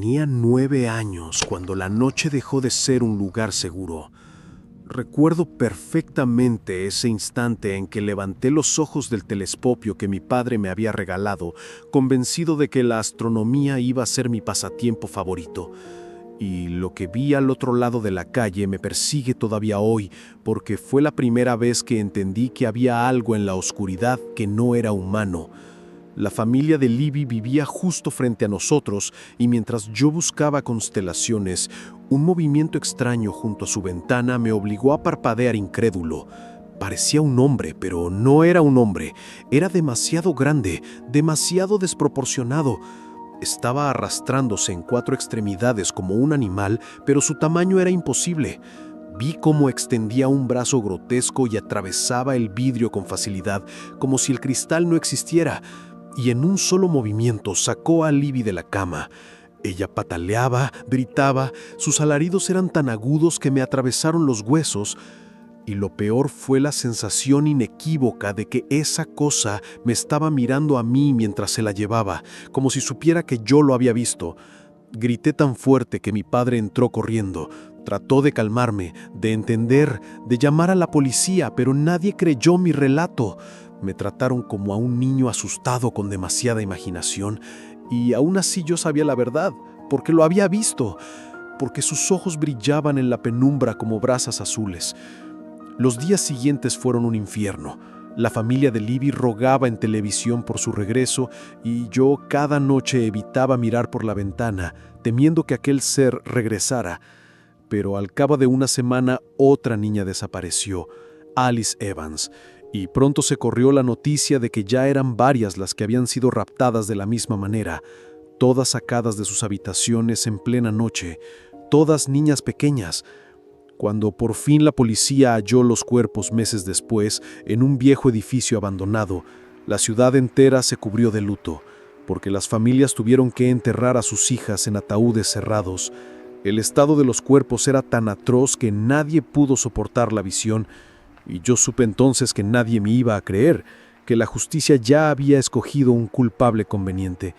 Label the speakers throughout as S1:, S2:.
S1: Tenía 9 años cuando la noche dejó de ser un lugar seguro. Recuerdo perfectamente ese instante en que levanté los ojos del telescopio que mi padre me había regalado, convencido de que la astronomía iba a ser mi pasatiempo favorito. Y lo que vi al otro lado de la calle me persigue todavía hoy, porque fue la primera vez que entendí que había algo en la oscuridad que no era humano. La familia de Libby vivía justo frente a nosotros y mientras yo buscaba constelaciones, un movimiento extraño junto a su ventana me obligó a parpadear incrédulo. Parecía un hombre, pero no era un hombre. Era demasiado grande, demasiado desproporcionado. Estaba arrastrándose en 4 extremidades como un animal, pero su tamaño era imposible. Vi cómo extendía un brazo grotesco y atravesaba el vidrio con facilidad, como si el cristal no existiera. Y en un solo movimiento sacó a Libby de la cama. Ella pataleaba, gritaba, sus alaridos eran tan agudos que me atravesaron los huesos, y lo peor fue la sensación inequívoca de que esa cosa me estaba mirando a mí mientras se la llevaba, como si supiera que yo lo había visto. Grité tan fuerte que mi padre entró corriendo. Trató de calmarme, de entender, de llamar a la policía, pero nadie creyó mi relato. Me trataron como a un niño asustado con demasiada imaginación, y aún así yo sabía la verdad, porque lo había visto, porque sus ojos brillaban en la penumbra como brasas azules. Los días siguientes fueron un infierno. La familia de Libby rogaba en televisión por su regreso, y yo cada noche evitaba mirar por la ventana, temiendo que aquel ser regresara. Pero al cabo de una semana, otra niña desapareció, Alice Evans, y pronto se corrió la noticia de que ya eran varias las que habían sido raptadas de la misma manera, todas sacadas de sus habitaciones en plena noche, todas niñas pequeñas. Cuando por fin la policía halló los cuerpos meses después en un viejo edificio abandonado, la ciudad entera se cubrió de luto, porque las familias tuvieron que enterrar a sus hijas en ataúdes cerrados. El estado de los cuerpos era tan atroz que nadie pudo soportar la visión, y yo supe entonces que nadie me iba a creer, que la justicia ya había escogido un culpable conveniente,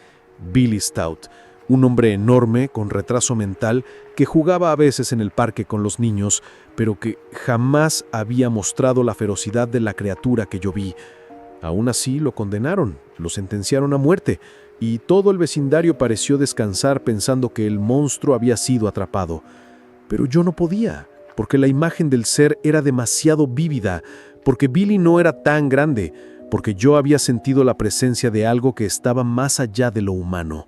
S1: Billy Stout, un hombre enorme, con retraso mental, que jugaba a veces en el parque con los niños, pero que jamás había mostrado la ferocidad de la criatura que yo vi. Aún así lo condenaron, lo sentenciaron a muerte, y todo el vecindario pareció descansar pensando que el monstruo había sido atrapado. Pero yo no podía, porque la imagen del ser era demasiado vívida, porque Billy no era tan grande, porque yo había sentido la presencia de algo que estaba más allá de lo humano.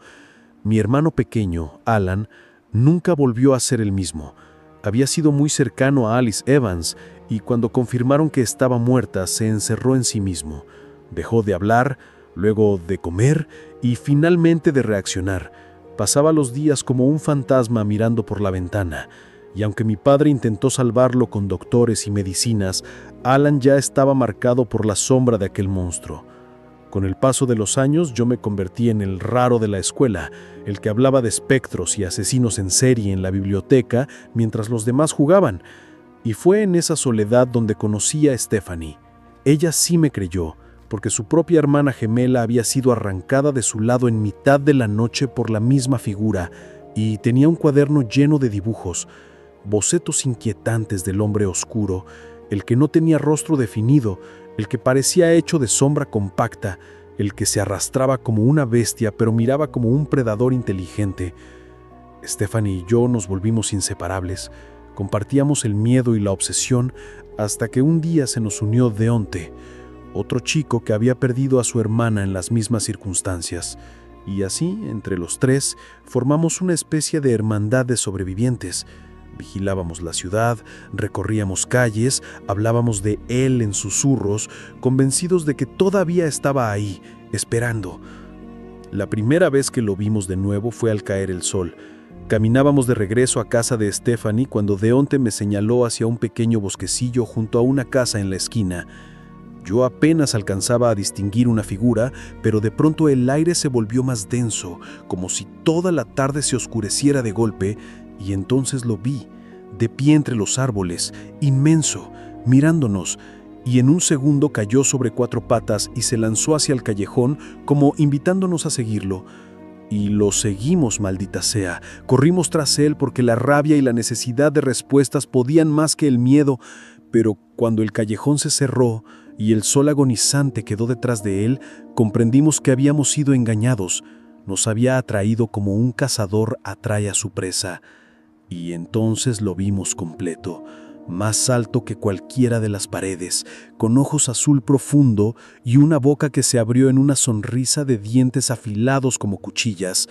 S1: Mi hermano pequeño, Alan, nunca volvió a ser el mismo. Había sido muy cercano a Alice Evans, y cuando confirmaron que estaba muerta, se encerró en sí mismo. Dejó de hablar, luego de comer y finalmente de reaccionar. Pasaba los días como un fantasma mirando por la ventana. Y aunque mi padre intentó salvarlo con doctores y medicinas, Alan ya estaba marcado por la sombra de aquel monstruo. Con el paso de los años yo me convertí en el raro de la escuela, el que hablaba de espectros y asesinos en serie en la biblioteca mientras los demás jugaban. Y fue en esa soledad donde conocí a Stephanie. Ella sí me creyó, porque su propia hermana gemela había sido arrancada de su lado en mitad de la noche por la misma figura, y tenía un cuaderno lleno de dibujos, bocetos inquietantes del hombre oscuro, el que no tenía rostro definido, el que parecía hecho de sombra compacta, el que se arrastraba como una bestia pero miraba como un predador inteligente. Stephanie y yo nos volvimos inseparables, compartíamos el miedo y la obsesión hasta que un día se nos unió Deonte, otro chico que había perdido a su hermana en las mismas circunstancias. Y así, entre los tres, formamos una especie de hermandad de sobrevivientes. Vigilábamos la ciudad, recorríamos calles, hablábamos de él en susurros, convencidos de que todavía estaba ahí, esperando. La primera vez que lo vimos de nuevo fue al caer el sol. Caminábamos de regreso a casa de Stephanie cuando Deonte me señaló hacia un pequeño bosquecillo junto a una casa en la esquina. Yo apenas alcanzaba a distinguir una figura, pero de pronto el aire se volvió más denso, como si toda la tarde se oscureciera de golpe, y entonces lo vi, de pie entre los árboles, inmenso, mirándonos, y en un segundo cayó sobre 4 patas y se lanzó hacia el callejón como invitándonos a seguirlo. Y lo seguimos, maldita sea. Corrimos tras él porque la rabia y la necesidad de respuestas podían más que el miedo, pero cuando el callejón se cerró y el sol agonizante quedó detrás de él, comprendimos que habíamos sido engañados. Nos había atraído como un cazador atrae a su presa. Y entonces lo vimos completo, más alto que cualquiera de las paredes, con ojos azul profundo y una boca que se abrió en una sonrisa de dientes afilados como cuchillas.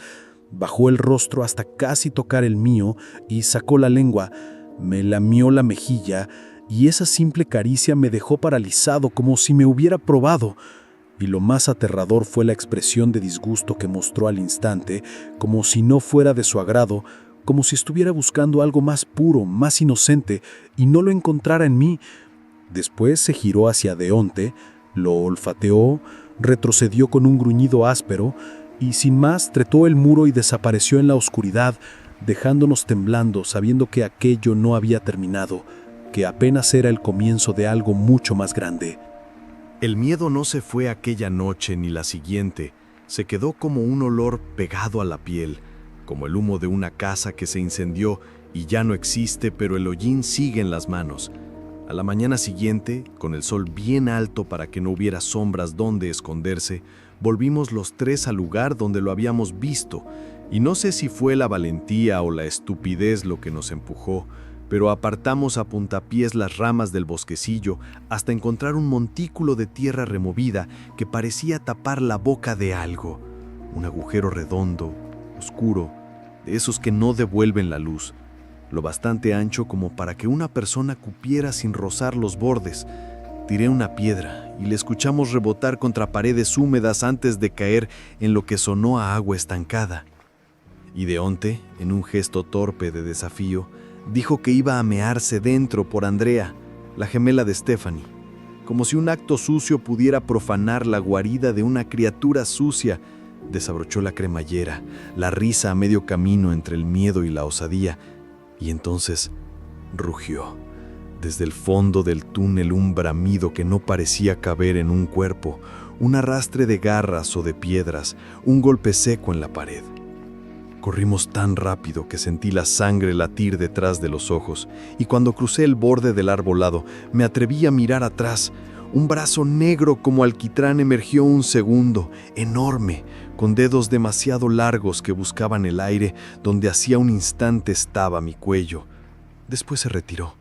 S1: Bajó el rostro hasta casi tocar el mío y sacó la lengua, me lamió la mejilla y esa simple caricia me dejó paralizado como si me hubiera probado. Y lo más aterrador fue la expresión de disgusto que mostró al instante, como si no fuera de su agrado, como si estuviera buscando algo más puro, más inocente, y no lo encontrara en mí. Después se giró hacia Deonte, lo olfateó, retrocedió con un gruñido áspero, y sin más trepó el muro y desapareció en la oscuridad, dejándonos temblando, sabiendo que aquello no había terminado, que apenas era el comienzo de algo mucho más grande.
S2: El miedo no se fue aquella noche ni la siguiente, se quedó como un olor pegado a la piel, como el humo de una casa que se incendió y ya no existe, pero el hollín sigue en las manos. A la mañana siguiente, con el sol bien alto para que no hubiera sombras donde esconderse, volvimos los tres al lugar donde lo habíamos visto, y no sé si fue la valentía o la estupidez lo que nos empujó, pero apartamos a puntapiés las ramas del bosquecillo hasta encontrar un montículo de tierra removida que parecía tapar la boca de algo, un agujero redondo, oscuro, de esos que no devuelven la luz, lo bastante ancho como para que una persona cupiera sin rozar los bordes. Tiré una piedra y le escuchamos rebotar contra paredes húmedas antes de caer en lo que sonó a agua estancada. Y Deonte, en un gesto torpe de desafío, dijo que iba a mearse dentro por Andrea, la gemela de Stephanie, como si un acto sucio pudiera profanar la guarida de una criatura sucia. Desabrochó la cremallera, la risa a medio camino entre el miedo y la osadía, y entonces rugió. Desde el fondo del túnel un bramido que no parecía caber en un cuerpo, un arrastre de garras o de piedras, un golpe seco en la pared. Corrimos tan rápido que sentí la sangre latir detrás de los ojos, y cuando crucé el borde del arbolado, me atreví a mirar atrás. Un brazo negro como alquitrán emergió un segundo, enorme, con dedos demasiado largos que buscaban el aire donde hacía un instante estaba mi cuello. Después se retiró,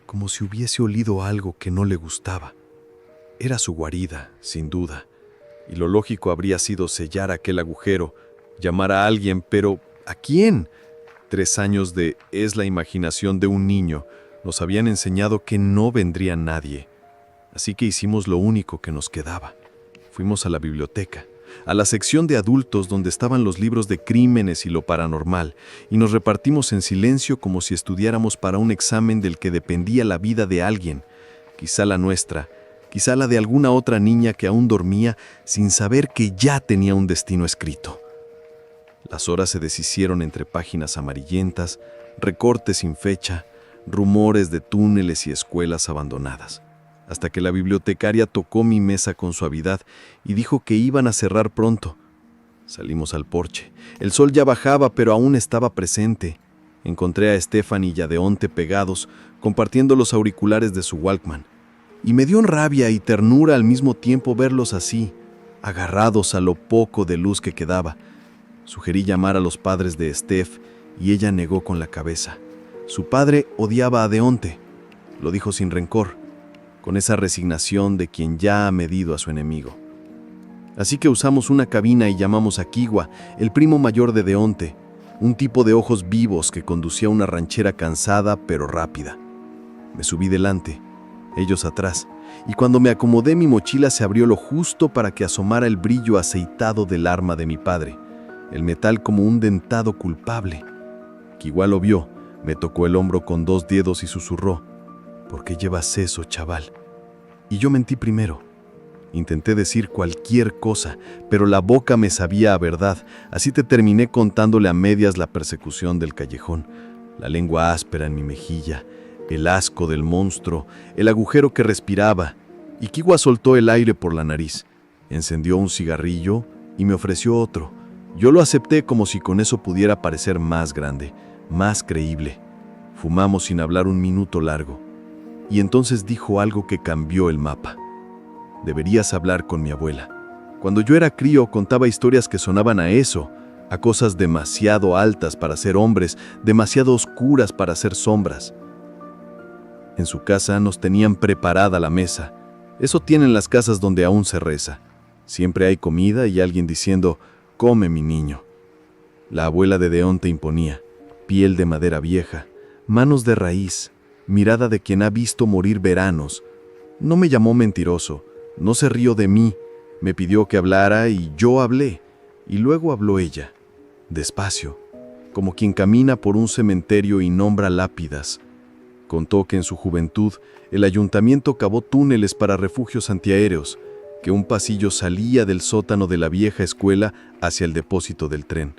S2: como si hubiese olido algo que no le gustaba. Era su guarida, sin duda, y lo lógico habría sido sellar aquel agujero, llamar a alguien, pero ¿a quién? 3 años de es la imaginación de un niño nos habían enseñado que no vendría nadie. Así que hicimos lo único que nos quedaba. Fuimos a la biblioteca, a la sección de adultos donde estaban los libros de crímenes y lo paranormal, y nos repartimos en silencio como si estudiáramos para un examen del que dependía la vida de alguien, quizá la nuestra, quizá la de alguna otra niña que aún dormía sin saber que ya tenía un destino escrito. Las horas se deshicieron entre páginas amarillentas, recortes sin fecha, rumores de túneles y escuelas abandonadas, hasta que la bibliotecaria tocó mi mesa con suavidad y dijo que iban a cerrar pronto. Salimos al porche. El sol ya bajaba, pero aún estaba presente. Encontré a Stephanie y a Deonte pegados, compartiendo los auriculares de su Walkman. Y me dio rabia y ternura al mismo tiempo verlos así, agarrados a lo poco de luz que quedaba. Sugerí llamar a los padres de Steph y ella negó con la cabeza. Su padre odiaba a Deonte. Lo dijo sin rencor, con esa resignación de quien ya ha medido a su enemigo. Así que usamos una cabina y llamamos a Kiwa, el primo mayor de Deonte, un tipo de ojos vivos que conducía una ranchera cansada pero rápida. Me subí delante, ellos atrás, y cuando me acomodé mi mochila se abrió lo justo para que asomara el brillo aceitado del arma de mi padre, el metal como un dentado culpable. Kiwa lo vio, me tocó el hombro con 2 dedos y susurró: ¿por qué llevas eso, chaval? Y yo mentí primero. Intenté decir cualquier cosa, pero la boca me sabía a verdad, así te terminé contándole a medias la persecución del callejón, la lengua áspera en mi mejilla, el asco del monstruo, el agujero que respiraba, y Kiwa soltó el aire por la nariz, encendió un cigarrillo y me ofreció otro, Yo lo acepté como si con eso pudiera parecer más grande, más creíble. Fumamos sin hablar un minuto largo. Y entonces dijo algo que cambió el mapa. Deberías hablar con mi abuela. Cuando yo era crío contaba historias que sonaban a eso, a cosas demasiado altas para ser hombres, demasiado oscuras para ser sombras. En su casa nos tenían preparada la mesa. Eso tienen las casas donde aún se reza. Siempre hay comida y alguien diciendo, come mi niño. La abuela de Deonte imponía, piel de madera vieja, manos de raíz, mirada de quien ha visto morir veranos. No me llamó mentiroso, no se rió de mí, me pidió que hablara y yo hablé, y luego habló ella, despacio, como quien camina por un cementerio y nombra lápidas. Contó que en su juventud el ayuntamiento cavó túneles para refugios antiaéreos, que un pasillo salía del sótano de la vieja escuela hacia el depósito del tren,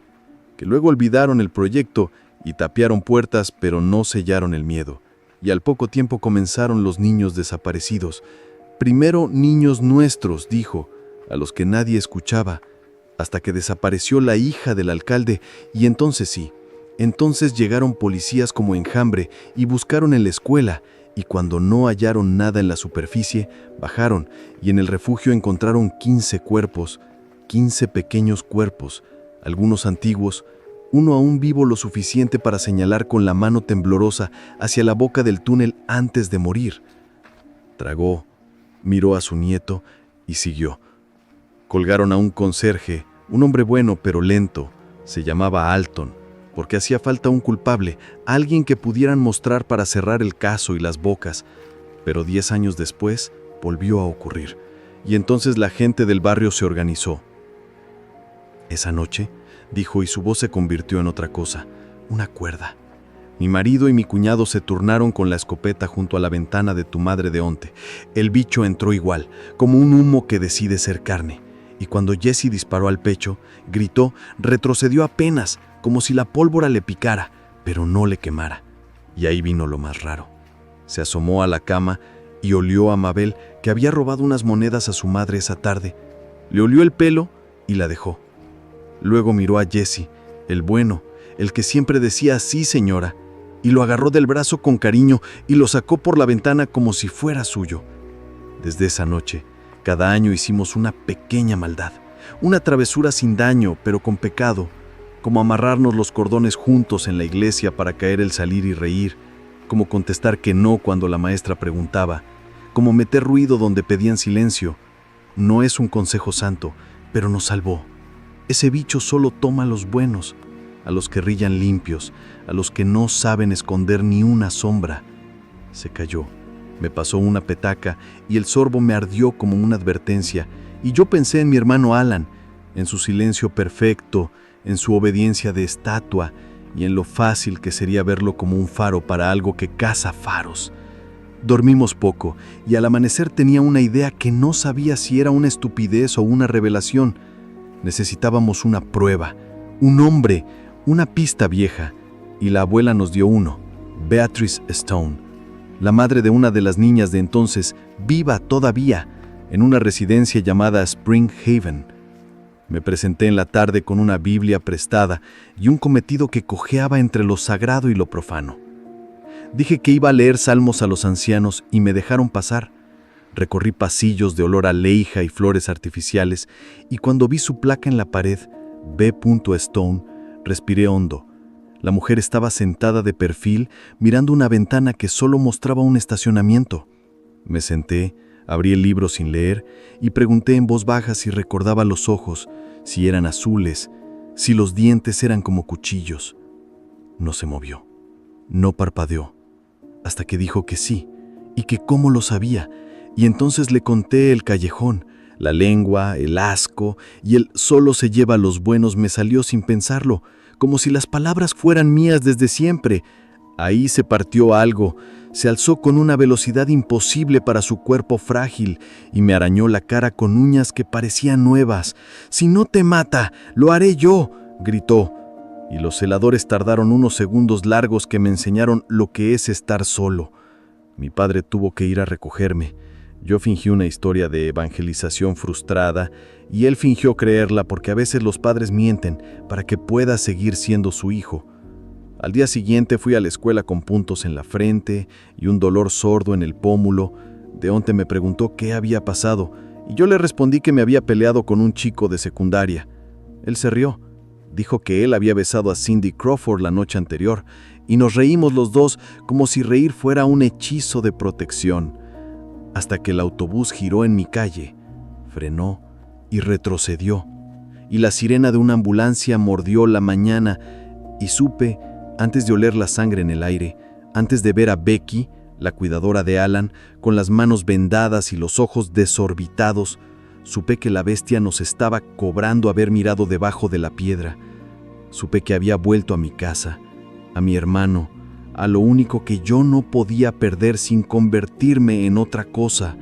S2: que luego olvidaron el proyecto y tapiaron puertas pero no sellaron el miedo, y al poco tiempo comenzaron los niños desaparecidos. Primero niños nuestros, dijo, a los que nadie escuchaba, hasta que desapareció la hija del alcalde, y entonces sí, entonces llegaron policías como enjambre y buscaron en la escuela, y cuando no hallaron nada en la superficie, bajaron y en el refugio encontraron 15 cuerpos, 15 pequeños cuerpos, algunos antiguos, uno aún vivo lo suficiente para señalar con la mano temblorosa hacia la boca del túnel antes de morir. Tragó, miró a su nieto y siguió. Colgaron a un conserje, un hombre bueno pero lento, se llamaba Alton, porque hacía falta un culpable, alguien que pudieran mostrar para cerrar el caso y las bocas. Pero 10 años después volvió a ocurrir, y entonces la gente del barrio se organizó. Esa noche, dijo, y su voz se convirtió en otra cosa, una cuerda. Mi marido y mi cuñado se turnaron con la escopeta junto a la ventana de tu madre Deonte. El bicho entró igual, como un humo que decide ser carne. Y cuando Jesse disparó al pecho, gritó, retrocedió apenas, como si la pólvora le picara, pero no le quemara. Y ahí vino lo más raro. Se asomó a la cama y olió a Mabel, que había robado unas monedas a su madre esa tarde. Le olió el pelo y la dejó. Luego miró a Jesse, el bueno, el que siempre decía sí, señora, y lo agarró del brazo con cariño y lo sacó por la ventana como si fuera suyo. Desde esa noche, cada año hicimos una pequeña maldad, una travesura sin daño, pero con pecado, como amarrarnos los cordones juntos en la iglesia para caer el salir y reír, como contestar que no cuando la maestra preguntaba, como meter ruido donde pedían silencio. No es un consejo santo, pero nos salvó. Ese bicho solo toma a los buenos, a los que rillan limpios, a los que no saben esconder ni una sombra. Se cayó, me pasó una petaca y el sorbo me ardió como una advertencia, y yo pensé en mi hermano Alan, en su silencio perfecto, en su obediencia de estatua y en lo fácil que sería verlo como un faro para algo que caza faros. Dormimos poco y al amanecer tenía una idea que no sabía si era una estupidez o una revelación. Necesitábamos una prueba, un hombre, una pista vieja, y la abuela nos dio uno, Beatrice Stone, la madre de una de las niñas de entonces, viva todavía, en una residencia llamada Spring Haven. Me presenté en la tarde con una Biblia prestada y un cometido que cojeaba entre lo sagrado y lo profano. Dije que iba a leer salmos a los ancianos y me dejaron pasar. Recorrí pasillos de olor a leija y flores artificiales y cuando vi su placa en la pared, B. Stone, respiré hondo. La mujer estaba sentada de perfil mirando una ventana que solo mostraba un estacionamiento. Me senté, abrí el libro sin leer y pregunté en voz baja si recordaba los ojos, si eran azules, si los dientes eran como cuchillos. No se movió, no parpadeó, hasta que dijo que sí, y que cómo lo sabía, y entonces le conté el callejón, la lengua, el asco, y el solo se lleva a los buenos me salió sin pensarlo, como si las palabras fueran mías desde siempre. Ahí se partió algo, se alzó con una velocidad imposible para su cuerpo frágil y me arañó la cara con uñas que parecían nuevas. «Si no te mata, lo haré yo», gritó. Y los celadores tardaron unos segundos largos que me enseñaron lo que es estar solo. Mi padre tuvo que ir a recogerme. Yo fingí una historia de evangelización frustrada y él fingió creerla porque a veces los padres mienten para que pueda seguir siendo su hijo. Al día siguiente fui a la escuela con puntos en la frente y un dolor sordo en el pómulo. Deonte me preguntó qué había pasado y yo le respondí que me había peleado con un chico de secundaria. Él se rió. Dijo que él había besado a Cindy Crawford la noche anterior y nos reímos los dos como si reír fuera un hechizo de protección. Hasta que el autobús giró en mi calle, frenó y retrocedió, y la sirena de una ambulancia mordió la mañana y supe, antes de oler la sangre en el aire, antes de ver a Becky, la cuidadora de Alan, con las manos vendadas y los ojos desorbitados, supe que la bestia nos estaba cobrando haber mirado debajo de la piedra. Supe que había vuelto a mi casa, a mi hermano, a lo único que yo no podía perder sin convertirme en otra cosa.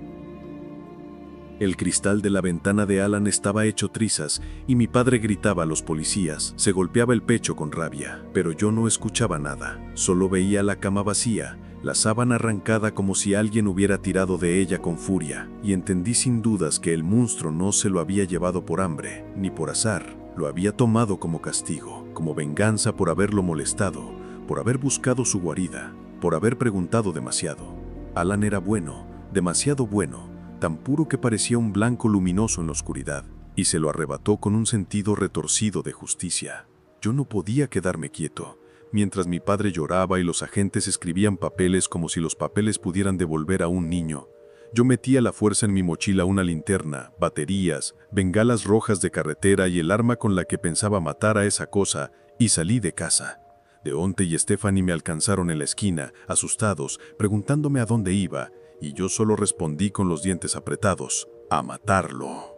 S1: El cristal de la ventana de Alan estaba hecho trizas y mi padre gritaba a los policías, se golpeaba el pecho con rabia, pero yo no escuchaba nada, solo veía la cama vacía, la sábana arrancada como si alguien hubiera tirado de ella con furia, y entendí sin dudas que el monstruo no se lo había llevado por hambre, ni por azar, lo había tomado como castigo, como venganza por haberlo molestado, por haber buscado su guarida, por haber preguntado demasiado. Alan era bueno, demasiado bueno, tan puro que parecía un blanco luminoso en la oscuridad, y se lo arrebató con un sentido retorcido de justicia. Yo no podía quedarme quieto, mientras mi padre lloraba y los agentes escribían papeles como si los papeles pudieran devolver a un niño. Yo metí a la fuerza en mi mochila una linterna, baterías, bengalas rojas de carretera y el arma con la que pensaba matar a esa cosa, y salí de casa. Deonte y Stephanie me alcanzaron en la esquina, asustados, preguntándome a dónde iba, y yo solo respondí con los dientes apretados: a matarlo.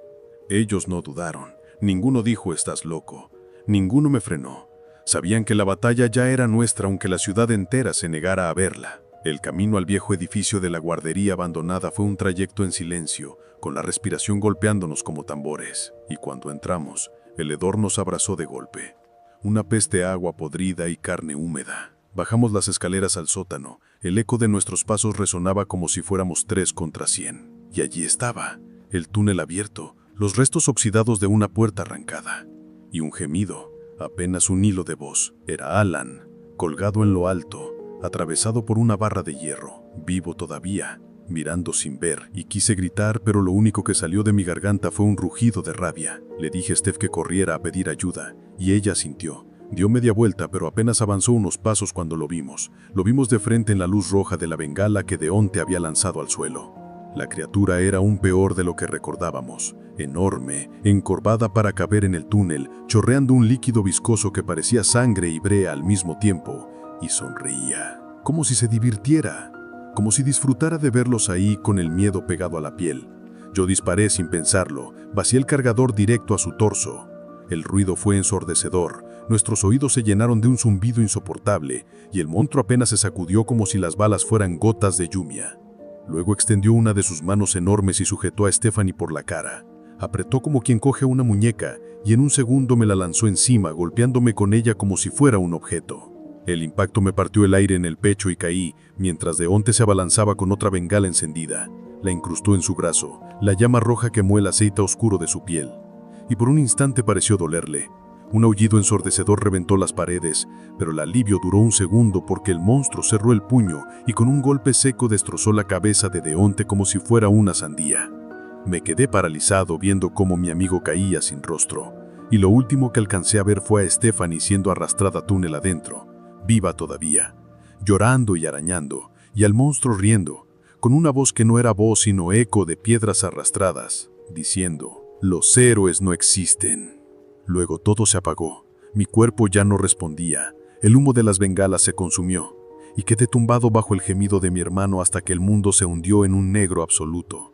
S1: Ellos no dudaron. Ninguno dijo estás loco. Ninguno me frenó. Sabían que la batalla ya era nuestra aunque la ciudad entera se negara a verla. El camino al viejo edificio de la guardería abandonada fue un trayecto en silencio, con la respiración golpeándonos como tambores. Y cuando entramos, el hedor nos abrazó de golpe. Una peste a agua podrida y carne húmeda. Bajamos las escaleras al sótano. El eco de nuestros pasos resonaba como si fuéramos 3 contra 100. Y allí estaba, el túnel abierto, los restos oxidados de una puerta arrancada. Y un gemido, apenas un hilo de voz. Era Alan, colgado en lo alto, atravesado por una barra de hierro, vivo todavía, mirando sin ver, y quise gritar, pero lo único que salió de mi garganta fue un rugido de rabia. Le dije a Steph que corriera a pedir ayuda, y ella asintió. Dio media vuelta, pero apenas avanzó unos pasos cuando lo vimos. Lo vimos de frente en la luz roja de la bengala que Deonte había lanzado al suelo. La criatura era aún peor de lo que recordábamos. Enorme, encorvada para caber en el túnel, chorreando un líquido viscoso que parecía sangre y brea al mismo tiempo, y sonreía, como si se divirtiera, como si disfrutara de verlos ahí con el miedo pegado a la piel. Yo disparé sin pensarlo, vacié el cargador directo a su torso. El ruido fue ensordecedor, nuestros oídos se llenaron de un zumbido insoportable, y el monstruo apenas se sacudió como si las balas fueran gotas de lluvia. Luego extendió una de sus manos enormes y sujetó a Stephanie por la cara. Apretó como quien coge una muñeca, y en un segundo me la lanzó encima, golpeándome con ella como si fuera un objeto. El impacto me partió el aire en el pecho y caí, mientras Deonte se abalanzaba con otra bengala encendida. La incrustó en su brazo, la llama roja quemó el aceite oscuro de su piel. Y por un instante pareció dolerle. Un aullido ensordecedor reventó las paredes, pero el alivio duró un segundo porque el monstruo cerró el puño y con un golpe seco destrozó la cabeza de Deonte como si fuera una sandía. Me quedé paralizado viendo cómo mi amigo caía sin rostro, y lo último que alcancé a ver fue a Stephanie siendo arrastrada túnel adentro, viva todavía, llorando y arañando, y al monstruo riendo, con una voz que no era voz sino eco de piedras arrastradas, diciendo: «Los héroes no existen». Luego todo se apagó, mi cuerpo ya no respondía, el humo de las bengalas se consumió, y quedé tumbado bajo el gemido de mi hermano hasta que el mundo se hundió en un negro absoluto.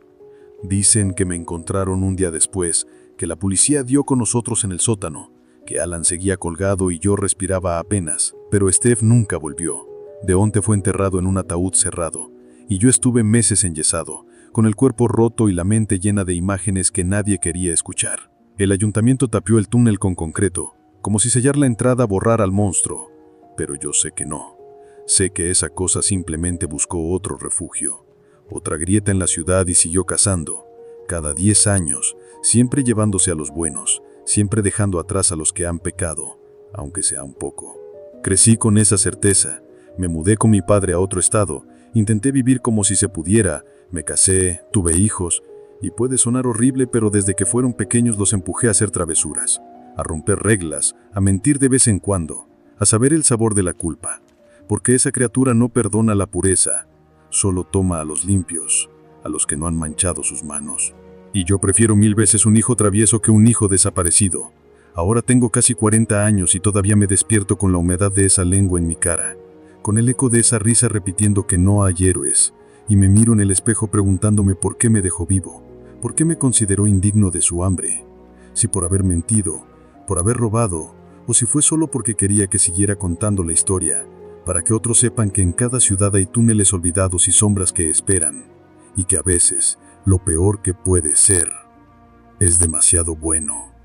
S1: Dicen que me encontraron un día después, que la policía dio con nosotros en el sótano, que Alan seguía colgado y yo respiraba apenas, pero Steph nunca volvió. Deonte fue enterrado en un ataúd cerrado, y yo estuve meses enyesado, con el cuerpo roto y la mente llena de imágenes que nadie quería escuchar. El ayuntamiento tapió el túnel con concreto, como si sellar la entrada borrara al monstruo, pero yo sé que no. Sé que esa cosa simplemente buscó otro refugio,
S3: otra grieta en la ciudad y siguió cazando. Cada 10 años, siempre llevándose a los buenos, siempre dejando atrás a los que han pecado, aunque sea un poco. Crecí con esa certeza. Me mudé con mi padre a otro estado, intenté vivir como si se pudiera, me casé, tuve hijos, y puede sonar horrible, pero desde que fueron pequeños los empujé a hacer travesuras, a romper reglas, a mentir de vez en cuando, a saber el sabor de la culpa, porque esa criatura no perdona la pureza, solo toma a los limpios, a los que no han manchado sus manos. Y yo prefiero 1000 veces un hijo travieso que un hijo desaparecido. Ahora tengo casi 40 años y todavía me despierto con la humedad de esa lengua en mi cara, con el eco de esa risa repitiendo que no hay héroes, y me miro en el espejo preguntándome por qué me dejó vivo, por qué me consideró indigno de su hambre, si por haber mentido, por haber robado, o si fue solo porque quería que siguiera contando la historia, para que otros sepan que en cada ciudad hay túneles olvidados y sombras que esperan, y que a veces lo peor que puede ser es demasiado bueno.